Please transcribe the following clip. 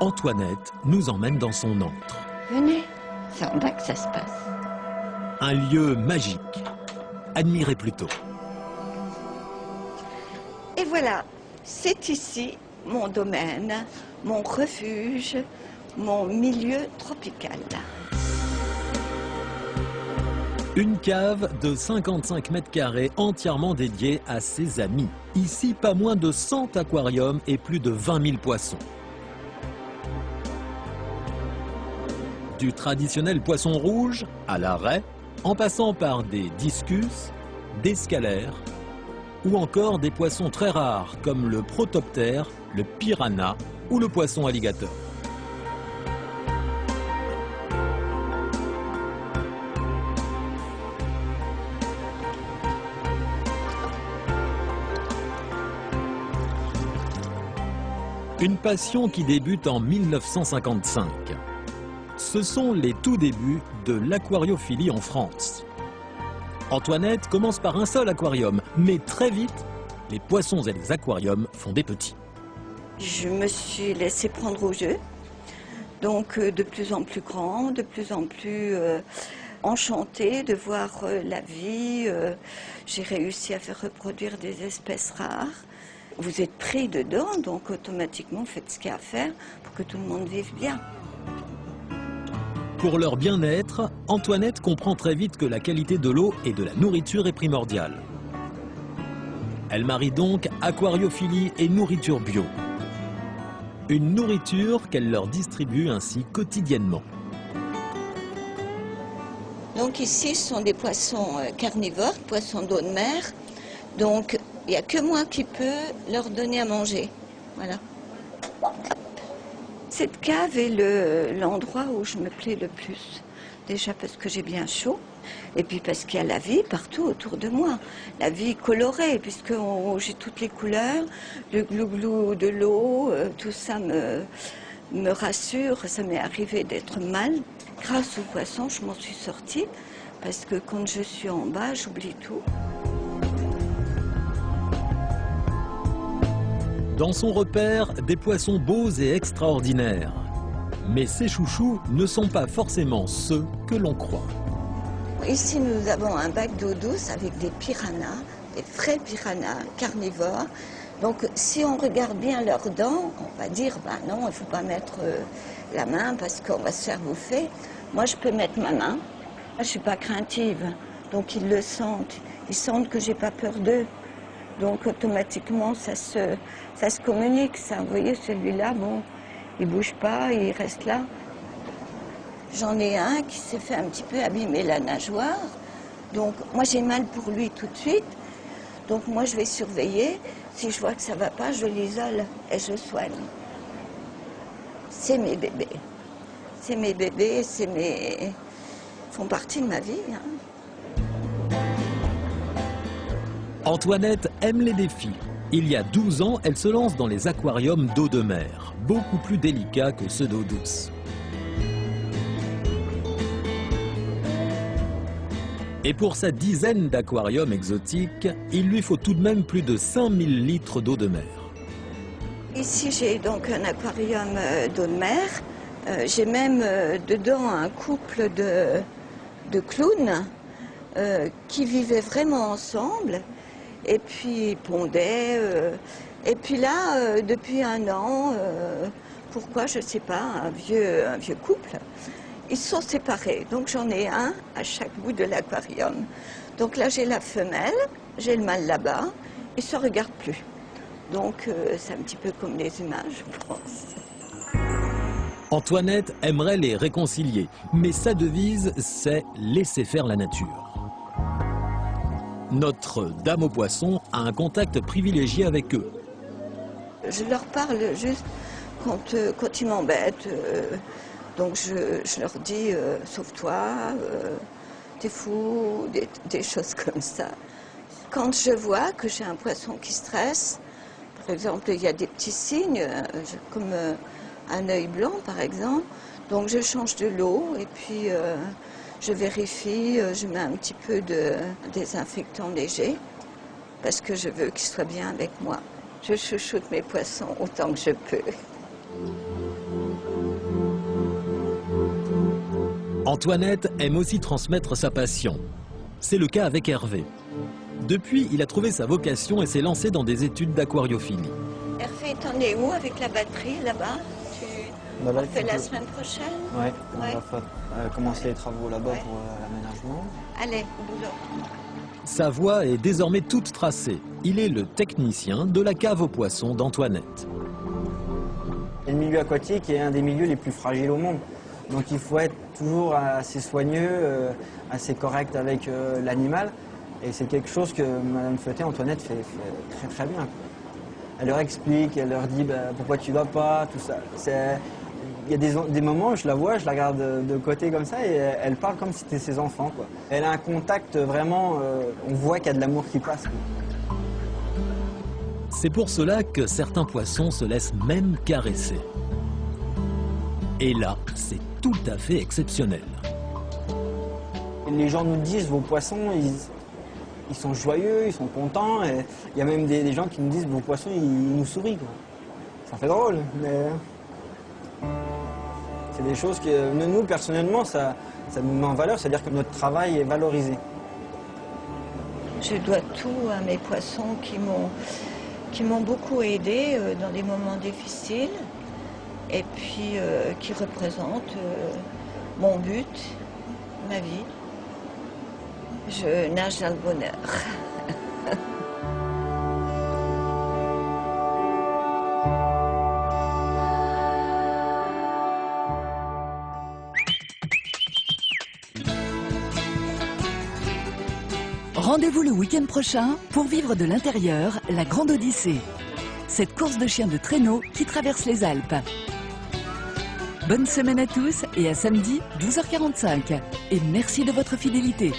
Antoinette nous emmène dans son antre. Venez, c'est en bas que ça se passe. Un lieu magique. Admirez plutôt. Et voilà, c'est ici mon domaine, mon refuge, mon milieu tropical. Une cave de 55 mètres carrés entièrement dédiée à ses amis. Ici, pas moins de 100 aquariums et plus de 20 000 poissons. Du traditionnel poisson rouge à la raie, en passant par des discus, des scalaires ou encore des poissons très rares comme le protoptère, le piranha ou le poisson alligator. Une passion qui débute en 1955. Ce sont les tout débuts de l'aquariophilie en France. Antoinette commence par un seul aquarium, mais très vite, les poissons et les aquariums font des petits. Je me suis laissée prendre au jeu, donc de plus en plus grand, de plus en plus enchantée de voir la vie. J'ai réussi à faire reproduire des espèces rares. Vous êtes pris dedans, donc automatiquement faites ce qu'il y a à faire pour que tout le monde vive bien. Pour leur bien-être, Antoinette comprend très vite que la qualité de l'eau et de la nourriture est primordiale. Elle marie donc aquariophilie et nourriture bio. Une nourriture qu'elle leur distribue ainsi quotidiennement. Donc ici, ce sont des poissons carnivores, poissons d'eau de mer. Donc il n'y a que moi qui peux leur donner à manger. Voilà. Cette cave est l'endroit où je me plais le plus. Déjà parce que j'ai bien chaud, et puis parce qu'il y a la vie partout autour de moi. La vie colorée, puisque j'ai toutes les couleurs, le glou-glou de l'eau, tout ça me rassure. Ça m'est arrivé d'être mal. Grâce aux poissons, je m'en suis sortie, parce que quand je suis en bas, j'oublie tout. Dans son repère, des poissons beaux et extraordinaires. Mais ces chouchous ne sont pas forcément ceux que l'on croit. Ici, nous avons un bac d'eau douce avec des piranhas, des vrais piranhas carnivores. Donc, si on regarde bien leurs dents, on va dire, bah non, il ne faut pas mettre la main parce qu'on va se faire bouffer. Moi, je peux mettre ma main. Je ne suis pas craintive, donc ils le sentent. Ils sentent que je n'ai pas peur d'eux. Donc, automatiquement, ça se communique, ça. Vous voyez, celui-là, bon, il ne bouge pas, il reste là. J'en ai un qui s'est fait un petit peu abîmer la nageoire. Donc, moi, j'ai mal pour lui tout de suite. Donc, moi, je vais surveiller. Si je vois que ça ne va pas, je l'isole et je soigne. C'est mes bébés. C'est mes bébés, ils font partie de ma vie. Hein. Antoinette aime les défis. Il y a 12 ans, elle se lance dans les aquariums d'eau de mer, beaucoup plus délicats que ceux d'eau douce. Et pour sa dizaine d'aquariums exotiques, il lui faut tout de même plus de 5000 litres d'eau de mer. Ici, j'ai donc un aquarium d'eau de mer. J'ai même dedans un couple de clowns qui vivaient vraiment ensemble. Et puis ils pondaient. Et puis là, depuis un an, pourquoi, je ne sais pas, un vieux couple, ils se sont séparés. Donc j'en ai un à chaque bout de l'aquarium. Donc là, j'ai la femelle, j'ai le mâle là-bas, ils ne se regardent plus. Donc c'est un petit peu comme les humains, je pense. Antoinette aimerait les réconcilier, mais sa devise, c'est « laisser faire la nature ». Notre dame aux poissons a un contact privilégié avec eux. Je leur parle juste quand ils m'embêtent. Donc je leur dis sauve-toi, t'es fou, des choses comme ça. Quand je vois que j'ai un poisson qui stresse, par exemple, il y a des petits signes, comme un œil blanc par exemple, donc je change de l'eau et puis je vérifie, je mets un petit peu de désinfectant léger parce que je veux qu'ils soient bien avec moi. Je chouchoute mes poissons autant que je peux. Antoinette aime aussi transmettre sa passion. C'est le cas avec Hervé. Depuis, il a trouvé sa vocation et s'est lancé dans des études d'aquariophilie. Hervé, t'en es où avec la batterie là-bas? Tu Là, fais la semaine prochaine? Ouais, Ouais. on va commencer les travaux là-bas Ouais. pour l'aménagement. Allez, au boulot. Sa voie est désormais toute tracée. Il est le technicien de la cave aux poissons d'Antoinette. Et le milieu aquatique est un des milieux les plus fragiles au monde. Donc il faut être toujours assez soigneux, assez correct avec l'animal. Et c'est quelque chose que Madame Feutet, Antoinette, fait très très bien. Elle leur explique, elle leur dit pourquoi tu vas pas, tout ça. Il y a des moments où je la vois, je la regarde de côté comme ça et elle parle comme si c'était ses enfants, quoi. Elle a un contact vraiment, on voit qu'il y a de l'amour qui passe, quoi. C'est pour cela que certains poissons se laissent même caresser. Et là, c'est tout à fait exceptionnel. Les gens nous disent, vos poissons, ils sont joyeux, ils sont contents. Et il y a même des gens qui nous disent, vos poissons, ils nous sourient, quoi. Ça fait drôle, mais c'est des choses que nous, personnellement, ça nous met en valeur, c'est-à-dire que notre travail est valorisé. Je dois tout à mes poissons qui m'ont beaucoup aidé dans des moments difficiles et puis qui représentent mon but, ma vie. Je nage dans le bonheur. Rendez-vous le week-end prochain pour vivre de l'intérieur la Grande Odyssée. Cette course de chiens de traîneau qui traverse les Alpes. Bonne semaine à tous et à samedi 12h45. Et merci de votre fidélité.